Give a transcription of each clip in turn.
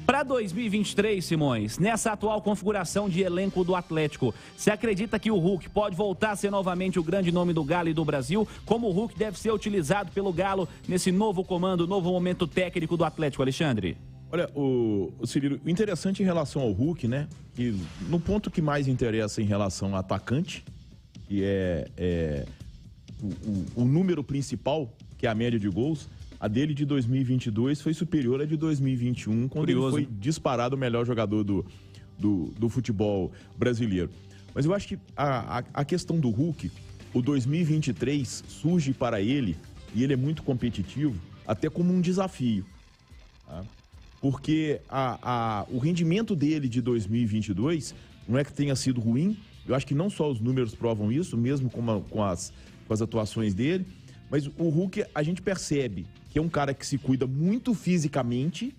Para 2023, Simões, nessa atual configuração de elenco do Atlético, você acredita que o Hulk pode voltar a ser novamente o grande nome do Galo e do Brasil? Como o Hulk deve ser utilizado pelo Galo nesse novo comando, novo momento técnico do Atlético, Alexandre? Olha, o Cirilo, o interessante em relação ao Hulk, né, que no ponto que mais interessa em relação ao atacante, que é o número principal, que é a média de gols, a dele de 2022 foi superior à de 2021, quando ele foi disparado o melhor jogador do futebol brasileiro. Mas eu acho que a questão do Hulk, o 2023 surge para ele, e ele é muito competitivo, até como um desafio. Tá? Porque o rendimento dele de 2022 não é que tenha sido ruim, eu acho que não só os números provam isso, mesmo com as atuações dele, mas o Hulk, a gente percebe que é um cara que se cuida muito fisicamente,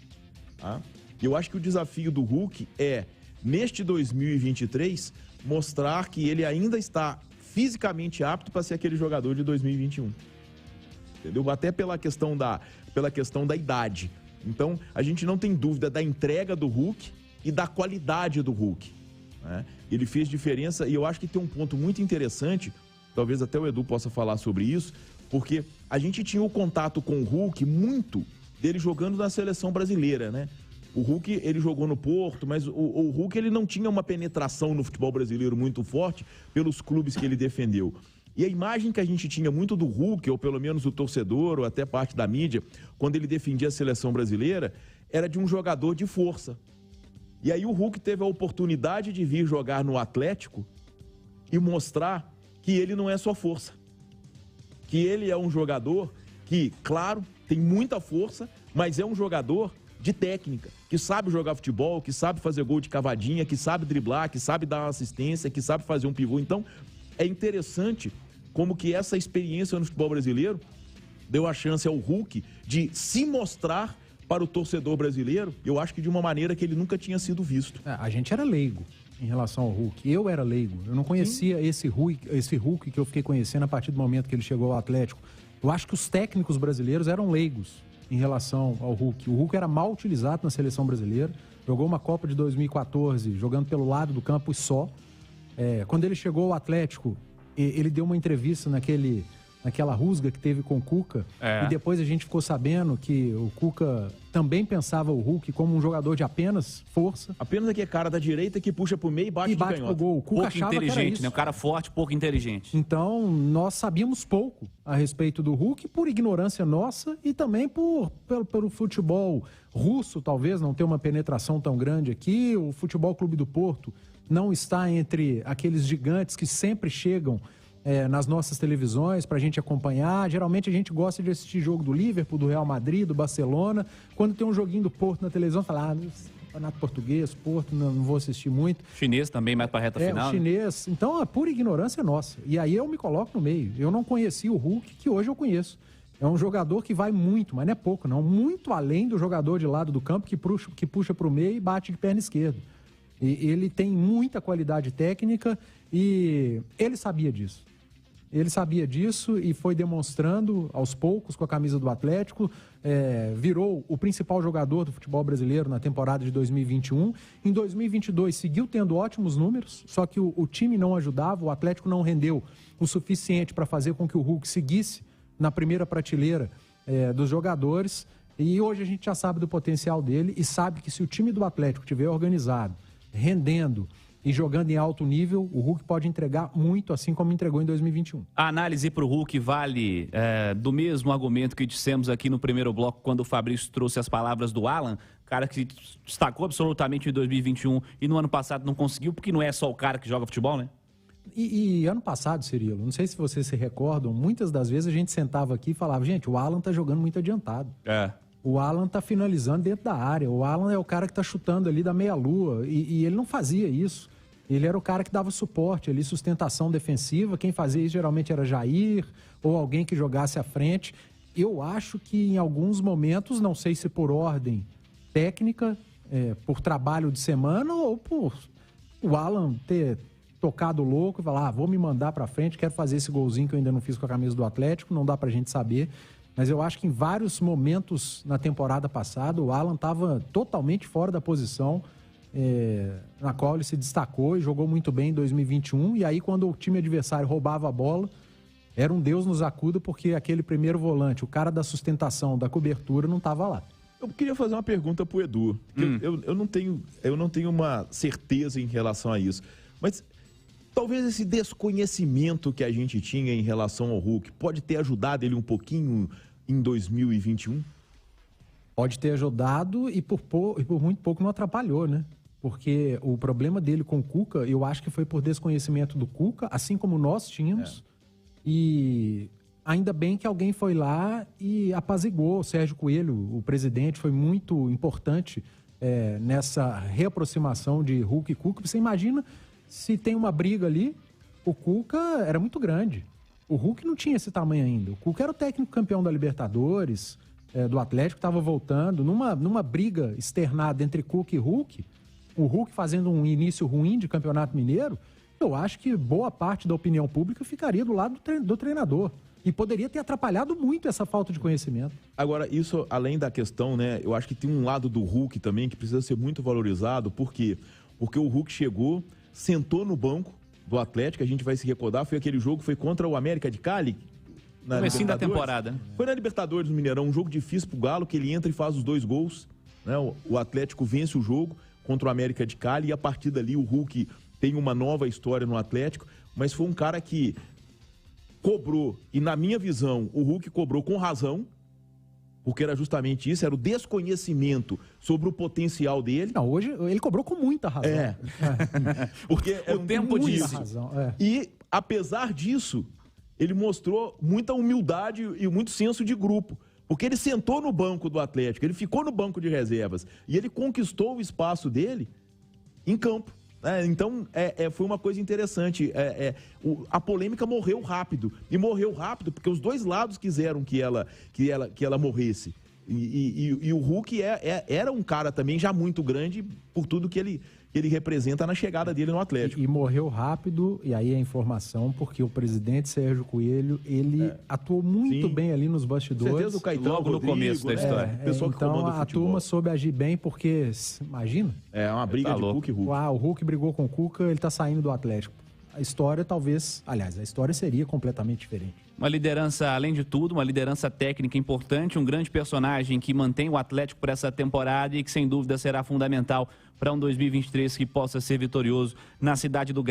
tá? E eu acho que o desafio do Hulk é, neste 2023, mostrar que ele ainda está fisicamente apto para ser aquele jogador de 2021. Entendeu? Até pela questão da idade. Então, a gente não tem dúvida da entrega do Hulk e da qualidade do Hulk, né? Ele fez diferença e eu acho que tem um ponto muito interessante, talvez até o Edu possa falar sobre isso, porque a gente tinha o contato com o Hulk muito dele jogando na seleção brasileira, né? O Hulk, ele jogou no Porto, mas o Hulk, ele não tinha uma penetração no futebol brasileiro muito forte pelos clubes que ele defendeu. E a imagem que a gente tinha muito do Hulk, ou pelo menos o torcedor, ou até parte da mídia, quando ele defendia a seleção brasileira, era de um jogador de força. E aí o Hulk teve a oportunidade de vir jogar no Atlético e mostrar que ele não é só força. Que ele é um jogador que, claro, tem muita força, mas é um jogador de técnica, que sabe jogar futebol, que sabe fazer gol de cavadinha, que sabe driblar, que sabe dar uma assistência, que sabe fazer um pivô. Então, é interessante como que essa experiência no futebol brasileiro deu a chance ao Hulk de se mostrar para o torcedor brasileiro, eu acho que de uma maneira que ele nunca tinha sido visto. A gente era leigo em relação ao Hulk. Eu era leigo. Eu não conhecia esse Hulk que eu fiquei conhecendo a partir do momento que ele chegou ao Atlético. Eu acho que os técnicos brasileiros eram leigos em relação ao Hulk. O Hulk era mal utilizado na seleção brasileira. Jogou uma Copa de 2014 jogando pelo lado do campo e só. Quando ele chegou ao Atlético, ele deu uma entrevista naquela rusga que teve com o Cuca, e depois a gente ficou sabendo que o Cuca também pensava o Hulk como um jogador de apenas força. Apenas aquele cara da direita que puxa pro meio e bate de pro gol. O Cuca pouco achava inteligente, que era isso. né? Um cara forte, pouco inteligente. Então, nós sabíamos pouco a respeito do Hulk por ignorância nossa e também pelo futebol russo, talvez, não ter uma penetração tão grande aqui. O Futebol Clube do Porto não está entre aqueles gigantes que sempre chegam nas nossas televisões para a gente acompanhar. Geralmente a gente gosta de assistir jogo do Liverpool, do Real Madrid, do Barcelona. Quando tem um joguinho do Porto na televisão, fala, campeonato português, Porto, não vou assistir muito. Chinês também, mais para a reta final. O chinês. Né? Então, é pura ignorância nossa. E aí eu me coloco no meio. Eu não conhecia o Hulk, que hoje eu conheço. É um jogador que vai muito, mas não é pouco, não. Muito além do jogador de lado do campo que puxa para o meio e bate de perna esquerda. E ele tem muita qualidade técnica e ele sabia disso. Ele sabia disso e foi demonstrando aos poucos com a camisa do Atlético, virou o principal jogador do futebol brasileiro na temporada de 2021. Em 2022 seguiu tendo ótimos números, só que o time não ajudava, o Atlético não rendeu o suficiente para fazer com que o Hulk seguisse na primeira prateleira dos jogadores. E hoje a gente já sabe do potencial dele e sabe que se o time do Atlético estiver organizado, rendendo e jogando em alto nível, o Hulk pode entregar muito, assim como entregou em 2021. A análise para o Hulk vale do mesmo argumento que dissemos aqui no primeiro bloco, quando o Fabrício trouxe as palavras do Alan, cara que destacou absolutamente em 2021 e no ano passado não conseguiu, porque não é só o cara que joga futebol, né? E ano passado, Cirilo, não sei se vocês se recordam, muitas das vezes a gente sentava aqui e falava, gente, o Alan tá jogando muito adiantado. O Alan tá finalizando dentro da área, o Alan é o cara que tá chutando ali da meia-lua, e ele não fazia isso. Ele era o cara que dava suporte ali, sustentação defensiva. Quem fazia isso geralmente era Jair ou alguém que jogasse à frente. Eu acho que em alguns momentos, não sei se por ordem técnica, por trabalho de semana ou por o Alan ter tocado louco e falar, vou me mandar pra frente, quero fazer esse golzinho que eu ainda não fiz com a camisa do Atlético, não dá pra gente saber. Mas eu acho que em vários momentos na temporada passada, o Alan estava totalmente fora da posição na qual ele se destacou e jogou muito bem em 2021. E aí, quando o time adversário roubava a bola, era um Deus nos acuda, porque aquele primeiro volante, o cara da sustentação, da cobertura, não estava lá. Eu queria fazer uma pergunta pro Edu. Eu não tenho uma certeza em relação a isso. Mas talvez esse desconhecimento que a gente tinha em relação ao Hulk pode ter ajudado ele um pouquinho em 2021? Pode ter ajudado e por muito pouco não atrapalhou, né? Porque o problema dele com o Cuca, eu acho que foi por desconhecimento do Cuca, assim como nós tínhamos. E ainda bem que alguém foi lá e apaziguou. O Sérgio Coelho, o presidente, foi muito importante nessa reaproximação de Hulk e Cuca. Você imagina se tem uma briga ali, o Cuca era muito grande. O Hulk não tinha esse tamanho ainda. O Cuca era o técnico campeão da Libertadores, do Atlético, estava voltando. Numa briga externada entre Cuca e Hulk, o Hulk fazendo um início ruim de Campeonato Mineiro, eu acho que boa parte da opinião pública ficaria do lado do treinador. E poderia ter atrapalhado muito essa falta de conhecimento. Agora, isso, além da questão, né? Eu acho que tem um lado do Hulk também que precisa ser muito valorizado. Por quê? Porque o Hulk chegou, sentou no banco do Atlético, a gente vai se recordar, foi aquele jogo, foi contra o América de Cali. No comecinho da temporada. Foi na Libertadores do Mineirão, um jogo difícil pro Galo, que ele entra e faz os 2 gols. Né? O Atlético vence o jogo contra o América de Cali e a partir dali o Hulk tem uma nova história no Atlético, mas foi um cara que cobrou, e na minha visão, o Hulk cobrou com razão, porque era justamente isso, era o desconhecimento sobre o potencial dele. Não, hoje ele cobrou com muita razão. Porque o tempo disse. E, apesar disso, ele mostrou muita humildade e muito senso de grupo. Porque ele sentou no banco do Atlético, ele ficou no banco de reservas e ele conquistou o espaço dele em campo. Então, foi uma coisa interessante. A polêmica morreu rápido. E morreu rápido porque os dois lados quiseram que ela morresse. E o Hulk era um cara também já muito grande por tudo que ele representa na chegada dele no Atlético. E morreu rápido, e aí a informação, porque o presidente Sérgio Coelho, ele atuou muito bem ali nos bastidores. Certeza do Caetano, logo no começo da história. Então a turma soube agir bem, porque, imagina. É uma briga de Hulk e Hulk. O Hulk brigou com o Cuca, ele tá saindo do Atlético. A história talvez, aliás, a história seria completamente diferente. Uma liderança, além de tudo, uma liderança técnica importante, um grande personagem que mantém o Atlético por essa temporada e que sem dúvida será fundamental para um 2023 que possa ser vitorioso na cidade do Galo.